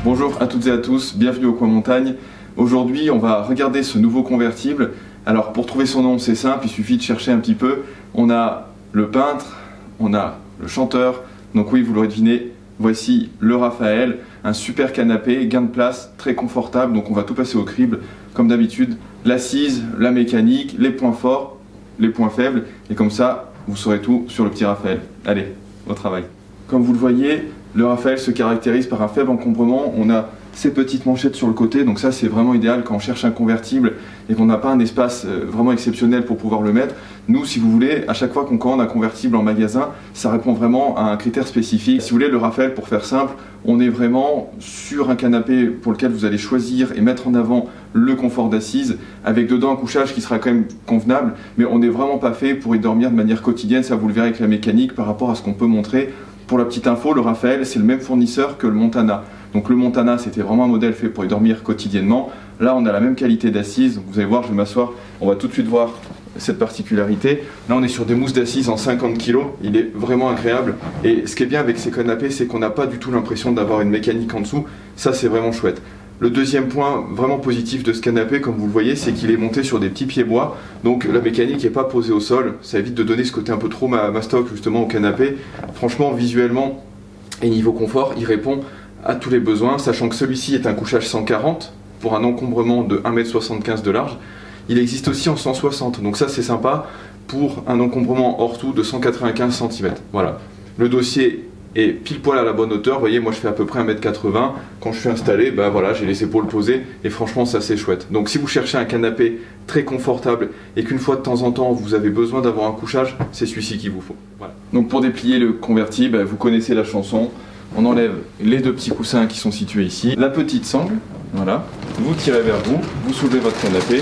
Bonjour à toutes et à tous, bienvenue au Coin Montagne. Aujourd'hui on va regarder ce nouveau convertible. Alors pour trouver son nom c'est simple, il suffit de chercher un petit peu. On a le peintre, on a le chanteur, donc oui vous l'aurez deviné, voici le Raphaël. Un super canapé, gain de place, très confortable, donc on va tout passer au crible comme d'habitude. L'assise, la mécanique, les points forts, les points faibles, et comme ça vous saurez tout sur le petit Raphaël. Allez, au travail. Comme vous le voyez, le Raphaël se caractérise par un faible encombrement. On a ces petites manchettes sur le côté, donc ça c'est vraiment idéal quand on cherche un convertible et qu'on n'a pas un espace vraiment exceptionnel pour pouvoir le mettre. Nous, si vous voulez, à chaque fois qu'on commande un convertible en magasin, ça répond vraiment à un critère spécifique. Si vous voulez, le Raphaël, pour faire simple, on est vraiment sur un canapé pour lequel vous allez choisir et mettre en avant le confort d'assise, avec dedans un couchage qui sera quand même convenable, mais on n'est vraiment pas fait pour y dormir de manière quotidienne, ça vous le verrez avec la mécanique par rapport à ce qu'on peut montrer. Pour la petite info, le Raphaël, c'est le même fournisseur que le Montana. Donc le Montana, c'était vraiment un modèle fait pour y dormir quotidiennement. Là, on a la même qualité d'assise. Vous allez voir, je vais m'asseoir. On va tout de suite voir cette particularité. Là, on est sur des mousses d'assise en 50 kg. Il est vraiment agréable. Et ce qui est bien avec ces canapés, c'est qu'on n'a pas du tout l'impression d'avoir une mécanique en dessous. Ça, c'est vraiment chouette. Le deuxième point vraiment positif de ce canapé, comme vous le voyez, c'est qu'il est monté sur des petits pieds bois. Donc la mécanique n'est pas posée au sol. Ça évite de donner ce côté un peu trop mastoc justement au canapé. Franchement, visuellement et niveau confort, il répond à tous les besoins, sachant que celui-ci est un couchage 140 pour un encombrement de 1,75 m de large. Il existe aussi en 160, donc ça c'est sympa pour un encombrement hors tout de 195 cm. Voilà. Le dossier est pile poil à la bonne hauteur. Vous voyez, moi je fais à peu près 1,80 m. Quand je suis installé, ben voilà, j'ai les épaules posées et franchement ça c'est chouette. Donc si vous cherchez un canapé très confortable et qu'une fois de temps en temps vous avez besoin d'avoir un couchage, c'est celui-ci qu'il vous faut. Voilà. Donc pour déplier le convertible, vous connaissez la chanson. On enlève les deux petits coussins qui sont situés ici, la petite sangle, voilà, vous tirez vers vous, vous soulevez votre canapé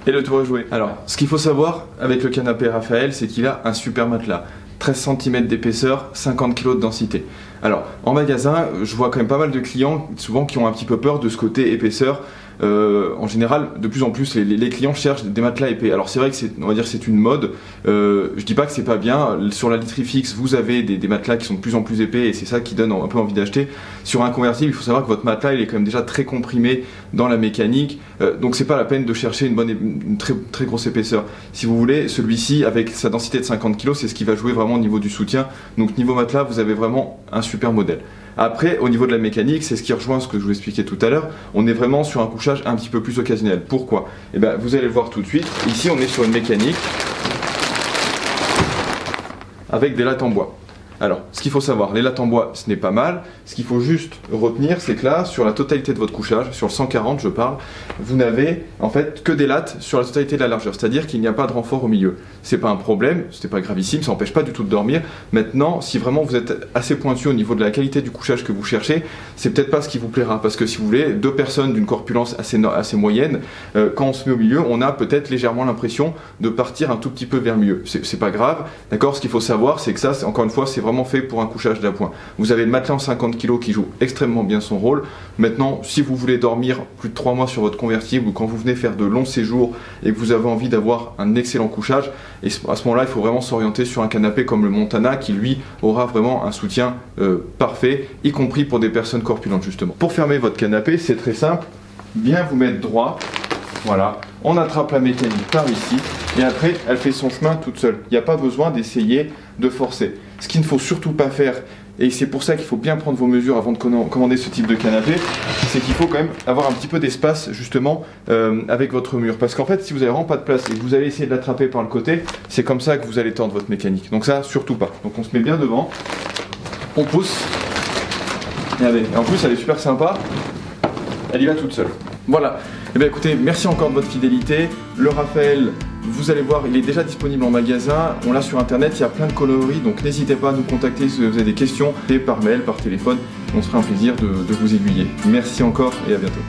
et le tour est joué. Alors, ce qu'il faut savoir avec le canapé Raphaël, c'est qu'il a un super matelas, 13 cm d'épaisseur, 50 kg de densité. Alors, en magasin, je vois quand même pas mal de clients, souvent qui ont un petit peu peur de ce côté épaisseur. En général, de plus en plus, les clients cherchent des matelas épais. Alors c'est vrai que on va dire c'est une mode. Je dis pas que c'est pas bien. Sur la literie fixe, vous avez des matelas qui sont de plus en plus épais et c'est ça qui donne un peu envie d'acheter. Sur un convertible, il faut savoir que votre matelas il est quand même déjà très comprimé dans la mécanique. Donc c'est pas la peine de chercher une très grosse épaisseur. Si vous voulez, celui-ci avec sa densité de 50 kg, c'est ce qui va jouer vraiment au niveau du soutien. Donc niveau matelas, vous avez vraiment un super modèle. Après, au niveau de la mécanique, c'est ce qui rejoint ce que je vous expliquais tout à l'heure, on est vraiment sur un couchage un petit peu plus occasionnel. Pourquoi? Eh bien, vous allez le voir tout de suite. Ici, on est sur une mécanique avec des lattes en bois. Alors, ce qu'il faut savoir, les lattes en bois, ce n'est pas mal. Ce qu'il faut juste retenir, c'est que là, sur la totalité de votre couchage, sur le 140, je parle, vous n'avez en fait que des lattes sur la totalité de la largeur. C'est-à-dire qu'il n'y a pas de renfort au milieu. C'est pas un problème, c'est pas gravissime, ça n'empêche pas du tout de dormir. Maintenant, si vraiment vous êtes assez pointu au niveau de la qualité du couchage que vous cherchez, c'est peut-être pas ce qui vous plaira. Parce que si vous voulez, deux personnes d'une corpulence assez moyenne, quand on se met au milieu, on a peut-être légèrement l'impression de partir un tout petit peu vers le milieu. C'est pas grave, d'accord? Ce qu'il faut savoir, c'est que ça, encore une fois, c'est vraiment fait pour un couchage d'appoint. Vous avez le matelas en 50 kg qui joue extrêmement bien son rôle. Maintenant, si vous voulez dormir plus de 3 mois sur votre convertible ou quand vous venez faire de longs séjours et que vous avez envie d'avoir un excellent couchage, et à ce moment-là, il faut vraiment s'orienter sur un canapé comme le Montana qui, lui, aura vraiment un soutien parfait, y compris pour des personnes corpulentes, justement. Pour fermer votre canapé, c'est très simple. Bien vous mettre droit. Voilà, on attrape la mécanique par ici et après elle fait son chemin toute seule. Il n'y a pas besoin d'essayer de forcer. Ce qu'il ne faut surtout pas faire, et c'est pour ça qu'il faut bien prendre vos mesures avant de commander ce type de canapé, c'est qu'il faut quand même avoir un petit peu d'espace justement avec votre mur. Parce qu'en fait, si vous n'avez vraiment pas de place et que vous allez essayer de l'attraper par le côté, c'est comme ça que vous allez tordre votre mécanique. Donc ça, surtout pas. Donc on se met bien devant, on pousse, regardez, et en plus elle est super sympa, elle y va toute seule. Voilà. Eh bien écoutez, merci encore de votre fidélité. Le Raphaël, vous allez voir, il est déjà disponible en magasin. On l'a sur internet, il y a plein de coloris, donc n'hésitez pas à nous contacter si vous avez des questions, par mail, par téléphone. On se fera un plaisir de vous aiguiller. Merci encore et à bientôt.